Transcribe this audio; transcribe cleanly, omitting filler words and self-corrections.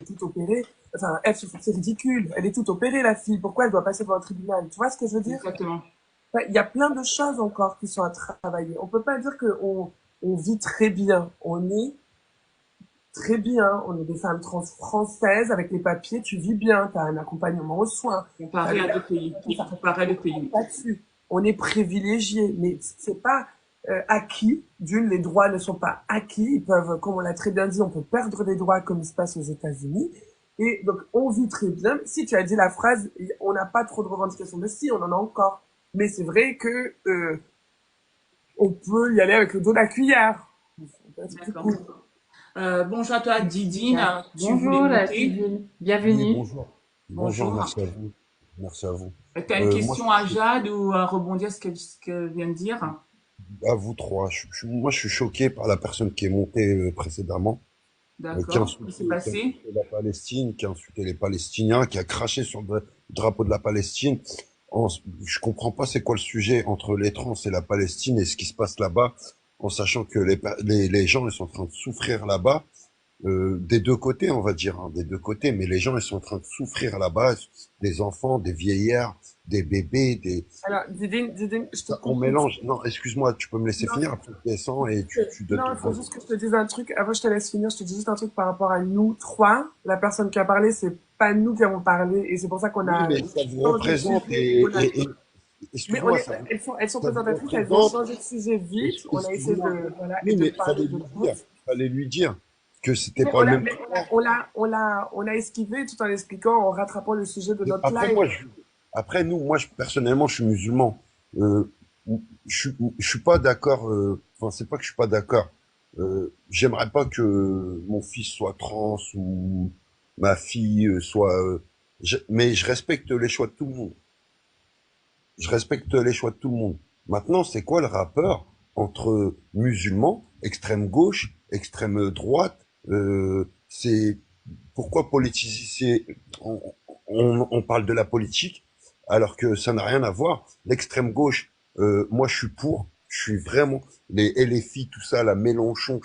toute opérée. Enfin, elle, c'est ridicule. Elle est toute opérée, la fille. Pourquoi elle doit passer devant un tribunal? Tu vois ce que je veux dire? Exactement. Enfin, il y a plein de choses encore qui sont à travailler. On peut pas dire on vit très bien. On est très bien. On est des femmes trans françaises avec les papiers. Tu vis bien. Tu as un accompagnement aux soins. T'as Comparé le, à d'autres pays. Oui, comparé à d'autres pays. là-dessus. On est privilégié, mais c'est pas acquis. D'une, les droits ne sont pas acquis. Ils peuvent, comme on l'a très bien dit, on peut perdre des droits comme il se passe aux États-Unis. Et donc, on vit très bien. Si tu as dit la phrase, on n'a pas trop de revendications de si, on en a encore. Mais c'est vrai que on peut y aller avec le dos de la cuillère. C'est plus D'accord. cool. Bonjour à toi, Didine. Tu voulais Bonjour, monter? Sylvie. Oui, Bienvenue. bonjour. Bonjour, Bonjour. merci à vous. Merci à vous. Tu as une Moi, question à Jade ou à rebondir ce qu'elle vient de dire? à vous trois, moi, je suis choqué par la personne qui est montée précédemment, D'accord. Qu'est-ce qui s'est qui a passé? insulté la Palestine, qui a insulté les Palestiniens, qui a craché sur le drapeau de la Palestine. Je comprends pas c'est quoi le sujet entre les trans et la Palestine et ce qui se passe là-bas, en sachant que les gens ils sont en train de souffrir là-bas. Des deux côtés, on va dire, hein, des deux côtés, mais les gens, ils sont en train de souffrir là-bas, des enfants, des vieillards, des bébés, Alors, Didine, je te on coupe tout de suite. mélange. Non, excuse-moi, tu peux me laisser Non, finir, après tu descends et tu donnes non, ton il faut point. juste que je te dise un truc. Avant, je te laisse finir. Je te dis juste un truc par rapport à nous trois. La personne qui a parlé, c'est pas nous qui avons parlé. Et c'est pour ça qu'on Oui, a mais ça vous changé de représente sujet et qu'on a. Mais excuse-moi, elles sont ça vous présentatrices. Elles ont représente, changé de sujet vite. On a essayé excuse-moi. de, voilà, et Oui, de mais parler de tout. fallait lui dire que c'était Mais pas le même. on l'a esquivé tout en expliquant, en rattrapant le sujet de Mais notre live. après nous, personnellement, je suis musulman. Euh, je suis pas d'accord. Enfin, c'est pas que je suis pas d'accord. J'aimerais pas que mon fils soit trans ou ma fille soit. Mais je respecte les choix de tout le monde. Je respecte les choix de tout le monde. Maintenant, c'est quoi le rapport entre musulmans, extrême gauche, extrême droite C'est pourquoi politiser on parle de la politique alors que ça n'a rien à voir. L'extrême gauche, moi je suis pour, je suis vraiment les LFI, tout ça, la Mélenchon,